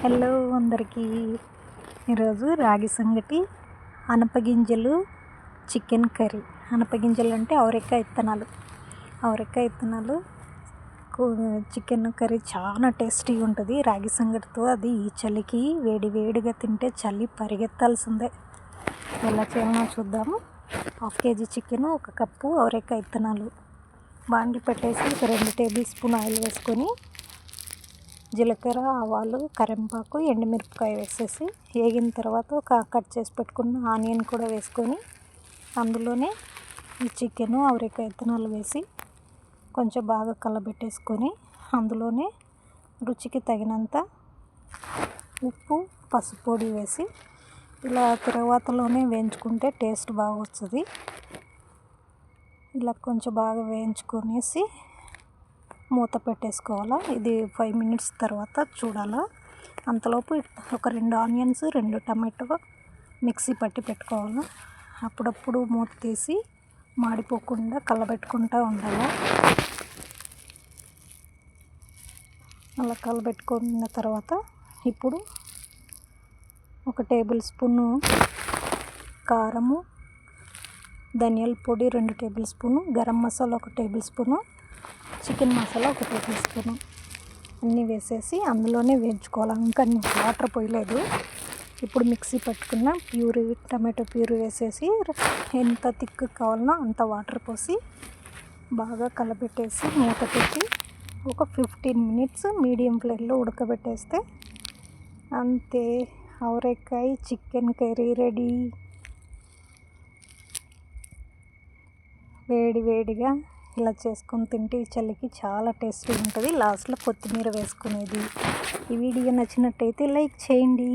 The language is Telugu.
హలో అందరికీ. ఈరోజు రాగి సంగటి, అనపగింజలు, చికెన్ కర్రీ. అనపగింజలు అంటే అవరెక్కాయ విత్తనాలు చికెన్ కర్రీ చాలా టేస్టీగా ఉంటుంది. రాగి సంగటితో అది ఈ చలికి వేడిగా తింటే చలి పరిగెత్తాల్సిందే. ఎలా చేయాలో చూద్దాము. 1/2 kg చికెను, 1 కప్పు అవరెక్కాయ విత్తనాలు. బాండ్లు పెట్టేసి ఒక 2 టేబుల్ స్పూన్ ఆయిల్ వేసుకొని జీలకర్ర, ఆవాలు, కరివేపాకు, ఎండుమిరపకాయ వేసేసి వేగిన తర్వాత ఒక కట్ చేసి పెట్టుకున్న ఆనియన్ కూడా వేసుకొని అందులోనే ఈ చికెను, అవరెక్కాయ విత్తనాలు వేసి కొంచెం బాగా కలబెట్టేసుకొని అందులోనే రుచికి తగినంత ఉప్పు, పసుపు పొడి వేసి ఇలా తర్వాతలోనే వేయించుకుంటే టేస్ట్ బాగా వస్తుంది. ఇలా కొంచెం బాగా వేయించుకొనేసి మూత పెట్టేసుకోవాలా. ఇది 5 minutes తర్వాత చూడాలా. అంతలోపు ఒక 2 ఆనియన్స్, 2 టమాటో మిక్సీ పట్టి పెట్టుకోవాలా. అప్పుడప్పుడు మూత తీసి మాడిపోకుండా కలబెట్టుకుంటూ ఉండాలి. అలా కలబెట్టుకున్న తర్వాత ఇప్పుడు 1 టేబుల్ స్పూను కారము, ధనియాల పొడి 2 table spoon, garam masala 1 table spoon, chicken masala 1 table spoon అన్నీ వేసేసి అందులోనే వేయించుకోవాలి. ఇంకా వాటర్ పోయలేదు. ఇప్పుడు మిక్సీ పట్టుకున్న ప్యూరీ, టమాటో ప్యూరీ వేసేసి ఎంత థిక్ కావాలనో అంత వాటర్ పోసి బాగా కలబెట్టేసి మూత పెట్టి ఒక 15 minutes మీడియం ఫ్లేమ్లో ఉడకబెట్టేస్తే అంతే, అవరెక్కాయ చికెన్ కర్రీ రెడీ. వేడిగా ఇలా చేసుకొని తింటే ఈ చలికి చాలా టేస్టీగా ఉంటుంది. లాస్ట్లో కొత్తిమీర వేసుకునేది. ఈ వీడియో నచ్చినట్టయితే లైక్ చేయండి.